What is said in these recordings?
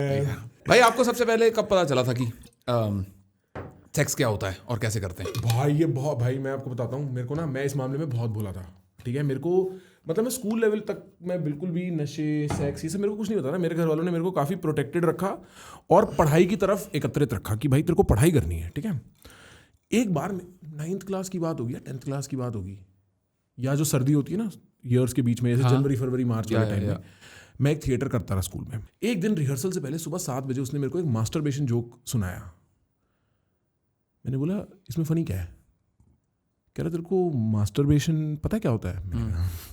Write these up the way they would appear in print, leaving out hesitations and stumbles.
man. भाई आपको सबसे पहले कब पता चला था कि सेक्स क्या होता है और कैसे करते हैं? भाई मैं आपको बताता हूँ, मेरे को ना, मैं इस मामले में बहुत भोला था, ठीक है। मेरे को मतलब मैं स्कूल लेवल तक मैं बिल्कुल भी नशे, सेक्स, ये सब मेरे को कुछ नहीं पता था। मेरे घर वालों ने मेरे को काफ़ी प्रोटेक्टेड रखा और पढ़ाई की तरफ एकत्रित रखा कि भाई तेरे को पढ़ाई करनी है, ठीक है। एक बार 9th क्लास की बात होगी या 10th क्लास की बात होगी, या जो सर्दी होती है ना ईयर्स के बीच में, जैसे जनवरी फरवरी मार्च वाले टाइम में, मैं एक थिएटर करता रहा स्कूल में। एक दिन रिहर्सल से पहले सुबह 7 बजे उसने मेरे को एक मास्टरबेशन जोक सुनाया। मैंने बोला इसमें फनी क्या है? कह रहा तेरे को मास्टरबेशन पता है क्या होता है?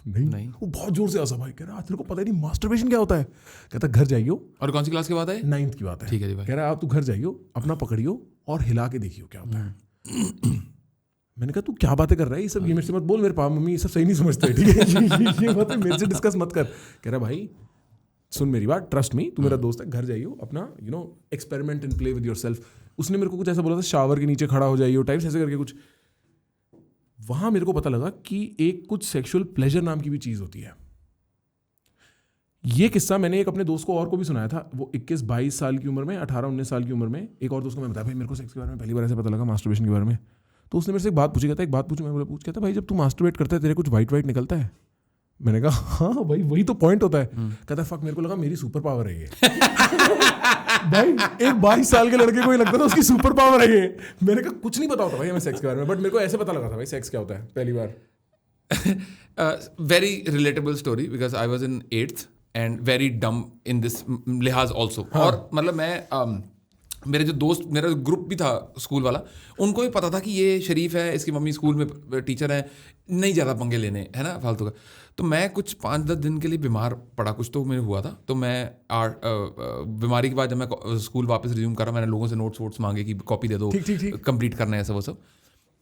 नहीं। वो बहुत जोर से हंसा भाई, कह रहा तेरे को पता ही नहीं मास्टरबेशन क्या होता है? कहता घर जाइयो। और कौन सी क्लास की बात है? 9th की बात है। ठीक है जी भाई। कह रहा आप तू घर जाइयो, अपना पकड़ियो और हिला के देखियो क्या होता है। मैंने कहा तू क्या बातें कर रहा है, ये सब ये मेरे से मत बोल, मेरे पापा मम्मी ये सब सही नहीं समझते, ठीक है। ये बातें मेरे से डिस्कस मत कर। कह रहा भाई सुन मेरी बात, ट्रस्ट मी, तू मेरा दोस्त है, घर जाइयो, अपना experiment and play with yourself. उसने मेरे को कुछ ऐसा बोला था, शावर के नीचे खड़ा हो जाइयो टाइप्स, ऐसे करके कुछ। वहां मेरे को पता लगा कि एक कुछ सेक्सुअल प्लेजर नाम की भी चीज होती है। ये किस्सा मैंने एक अपने दोस्त को और को भी सुनाया था। वो 21-22 साल की उम्र में, 18-19 साल की उम्र में, एक और दोस्त को मैं बताया भाई मेरे को सेक्स के बारे में पहली बार ऐसे पता लगा, मास्टरबेशन के बारे में। तो उसने मेरे से एक बात पूछी, कहता है एक बात पूछूं? मैं बोला पूछ। कहता भाई जब तू मास्टरबेट करता है तेरे कुछ वाइट निकलता है? मैंने कहा हाँ भाई वही तो पॉइंट होता है। कहता फक मेरे को लगा मेरी सुपर पावर है ये। भाई एक 22 साल के लड़के को ही लगता था उसकी सुपर पावर है ये। मैंने कहा कुछ नहीं पता होता भाई हमें सेक्स के बारे में, बट मेरे को ऐसे पता लगा था भाई सेक्स क्या होता है पहली बार। Very relatable story because I was in 8th and very dumb in this लिहाज ऑल्सो। और मतलब मैं मेरे जो दोस्त, मेरा ग्रुप भी था स्कूल वाला, उनको भी पता था कि ये शरीफ है, इसकी मम्मी स्कूल में टीचर है, नहीं ज़्यादा पंगे लेने, है ना, फालतू का। तो मैं कुछ 5-10 दिन के लिए बीमार पड़ा, कुछ तो मेरे हुआ था। तो मैं बीमारी के बाद जब मैं स्कूल वापस रिज्यूम कर रहा, मैंने लोगों से नोट्स वोट्स मांगे कि कॉपी दे दो, कंप्लीट करना है ऐसा वो सब।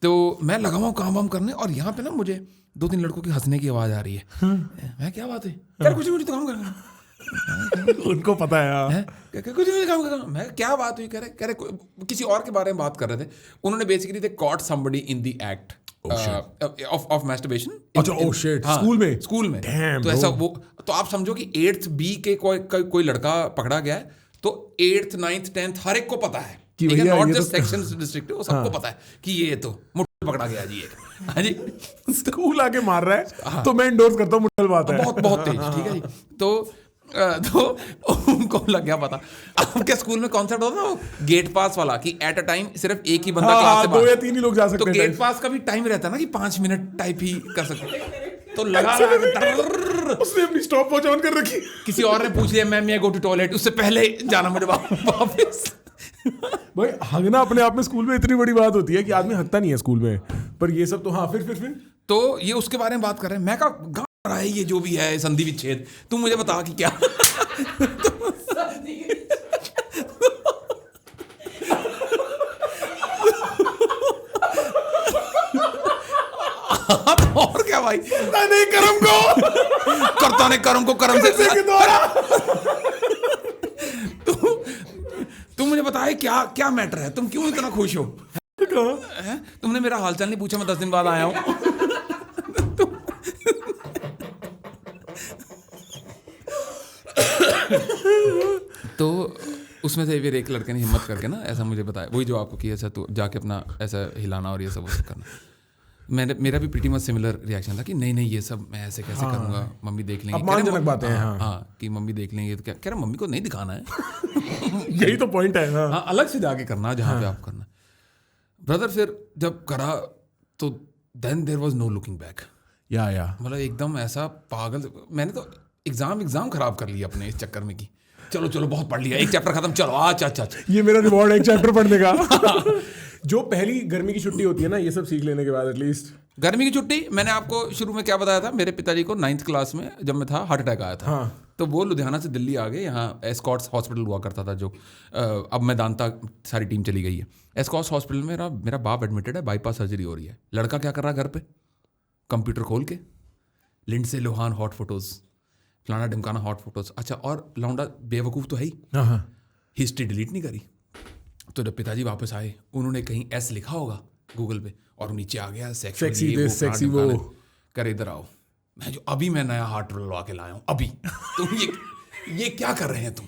तो मैं लगा हुआ काम वाम करने, और यहाँ पे ना मुझे 2-3 लड़कों की हंसने की आवाज़ आ रही है। मैं क्या बात है यार, कुछ नहीं तो काम करना। उनको पता है कुछ नहीं काम कर। मैं क्या बात हुई? कह रहे किसी और के बारे में बात कर रहे थे। उन्होंने basically they caught somebody in the act of masturbation. अच्छा स्कूल में तो ऐसा वो, तो आप समझो कि 8th B के कोई लड़का पकड़ा गया है, तो 8th 9th 10th हर एक को पता है कि नॉट जस्ट सेक्शन डिस्ट्रिक्ट, वो सबको पता है कि ये तो मुठल पकड़ा गया जी एक। हाँ जी, स्कूल आके मार रहा है। तो मैं इंडोर्स करता हूँ, मुठल बात है, बहुत तेज, ठीक है जी। तो उनको लग गया पता। आपके स्कूल में कॉन्सेप्ट होता ना गेट पास वाला, कि एट अ टाइम सिर्फ एक ही बंदा क्लास से 2 या 3 ही लोग जा सकते हैं। तो गेट पास का भी टाइम रहता है ना कि 5 मिनट टाइप ही कर सकते। तो लगा उसने अपनी स्टॉप वॉच ऑन कर रखी। किसी और ने पूछ लिया मैम ये गो टू टॉयलेट, उससे पहले जाना मुझे वापस। भाई हगना अपने आप में स्कूल में इतनी बड़ी बात होती है कि आदमी हगता नहीं है स्कूल में, पर ये सब तो हाँ। फिर तो ये उसके बारे में बात कर रहे हैं। मैं कहा रहा है ये जो भी है संधि विच्छेद, तुम मुझे बता कि क्या। और क्या भाई, नहीं कर्म को करता नहीं कर्म को कर्म से तुम मुझे बताए क्या मैटर है, तुम क्यों इतना खुश हो? तुमने मेरा हालचाल नहीं पूछा, मैं 10 दिन बाद आया हूं। तो उसमें से फिर एक लड़के ने हिम्मत करके ना ऐसा मुझे बताया, वही जो आपको कि ऐसा तो जाके अपना ऐसा हिलाना और ये सब करना। मेरा भी प्रीटी मच सिमिलर रिएक्शन था कि नहीं ये सब मैं ऐसे कैसे करूंगा, मम्मी देख लेंगे। अपमानजनक बातें हैं। हाँ कि मम्मी देख लेंगे, तो क्या कह रहा, मम्मी को नहीं दिखाना है। यही तो पॉइंट है। हाँ, अलग से जाके करना जहाँ पे आप करना। ब्रदर फिर जब करा तो then there was no looking back. या मतलब एकदम ऐसा पागल। मैंने तो एग्जाम खराब कर लिया अपने इस चक्कर में कि चलो बहुत पढ़ लिया, एक चैप्टर खत्म, चलो अच्छा ये मेरा रिवॉर्ड है, एक चैप्टर पढ़ने का। जो पहली गर्मी की छुट्टी होती है ना, ये सब सीख लेने के बाद एटलीस्ट। गर्मी की छुट्टी मैंने आपको शुरू में क्या बताया था, मेरे पिताजी को 9th क्लास में जब मैं था हार्ट अटैक आया था। तो वो लुधियाना से दिल्ली आ गए, यहाँ एस्कॉट्स हॉस्पिटल हुआ करता था जो अब मैदानता सारी टीम चली गई है। एस्कॉट्स हॉस्पिटल में मेरा बाप एडमिटेड है, बाईपास सर्जरी हो रही है। लड़का क्या कर रहा है घर पे, कंप्यूटर खोल के लिंडसे लोहान हॉट फोटोज, फलाना ढिमकाना हॉट फोटोज। अच्छा, और लौंडा बेवकूफ़ तो है ही, हिस्ट्री डिलीट नहीं करी। तो जब पिताजी वापस आए, उन्होंने कहीं एस लिखा होगा गूगल पे और नीचे आ गया सेक्सी वो। कर इधर आओ, मैं नया हार्ट डलवा के लाया हूँ अभी। तुम ये क्या कर रहे हैं तुम?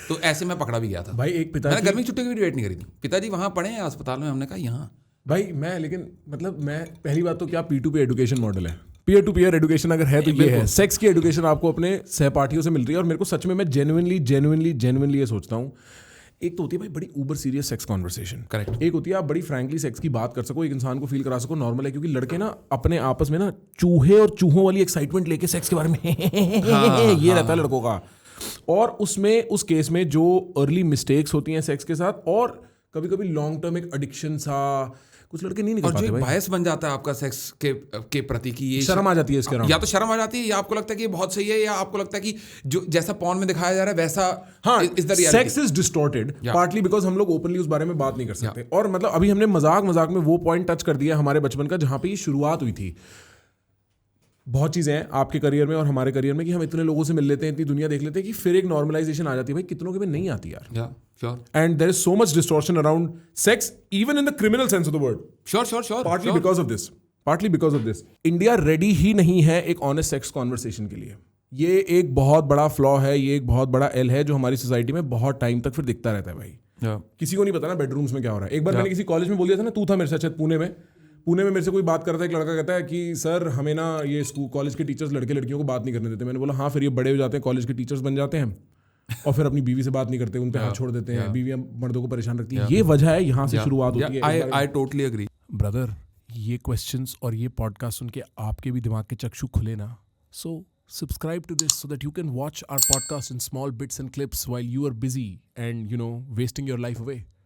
तो ऐसे मैं पकड़ा भी गया था। भाई एक मैंने पिताजी, गर्मी की छुट्टी की भी वेट नहीं करी थी। पिताजी वहाँ पढ़े हैं अस्पताल में, हमने कहा यहाँ। भाई मैं लेकिन मतलब मैं पहली बात तो क्या P2P एजुकेशन मॉडल है, पीयर टू पीयर एजुकेशन अगर है तो ये है। सेक्स की एजुकेशन आपको अपने सहपाठियों से मिल रही है। और मेरे को सच में मैं जेन्युइनली ये सोचता हूँ, एक तो होती है भाई बड़ी Uber serious sex conversation, correct. एक होती है आप बड़ी फ्रैंकली सेक्स की बात कर सको, एक इंसान को फील करा सको नॉर्मल है। क्योंकि लड़के ना अपने आपस में ना चूहे और चूहों वाली एक्साइटमेंट लेके सेक्स के बारे में ये रहता है लड़कों का। और उसमें उस केस में जो अर्ली मिस्टेक्स होती हैं सेक्स के साथ, और कभी कभी लॉन्ग टर्म एक एडिक्शन सा कुछ लड़के नहीं निकल और पाते जो भाई। बायस बन जाता है आपका सेक्स के प्रति कि ये शर्म आ जाती है इसके या तो शर्म आ जाती है, या आपको लगता है कि ये बहुत सही है, या आपको लगता है कि जो जैसा पॉर्न में दिखाया जा रहा है वैसा हाँ, is the reality. Sex is distorted partly because हम लोग ओपनली उस बारे में बात नहीं कर सकते। और मतलब अभी हमने मजाक में वो पॉइंट टच कर दिया हमारे बचपन का जहां पे ये शुरुआत हुई थी। बहुत चीजें हैं आपके करियर में और हमारे करियर में कि हम इतने लोगों से मिल लेते हैं, इतनी दुनिया देख लेते हैं कि फिर एक नॉर्मलाइजेशन आ जाती है। भाई कितनों के में नहीं आती यार। Yeah sure and there is so much distortion around sex even in the criminal sense of the word. Sure partly because of this India ready ही नहीं है एक ऑनेस्ट सेक्स कॉन्वर्सेशन के लिए। ये एक बहुत बड़ा फ्लॉ है, ये एक बहुत बड़ा एल है जो हमारी सोसाइटी में बहुत टाइम तक फिर दिखता रहता है भाई। किसी को नहीं पता ना बेडरूम्स में क्या हो रहा है। एक बार मैंने किसी कॉलेज में बोल दिया था ना, तू था मेरे साथ पुणे में मेरे से कोई बात करता है, एक लड़का कहता है कि सर हमें ना ये स्कूल कॉलेज के टीचर्स लड़के लड़कियों को बात नहीं करने देते। मैंने बोला हाँ, फिर ये बड़े हो जाते हैं, कॉलेज के टीचर्स बन जाते हैं और फिर अपनी बीवी से बात नहीं करते, उन पे हाथ छोड़ देते हैं, बीवियां मर्दों को परेशान रखती है। ये वजह है, यहाँ से शुरुआत होती है। आई टोटली एग्री ब्रदर, ये क्वेश्चंस और ये पॉडकास्ट सुन के आपके भी दिमाग के चक्षु खुले ना, सो subscribe to this so that you can watch our podcast in small bits and clips while you are busy and wasting your life away.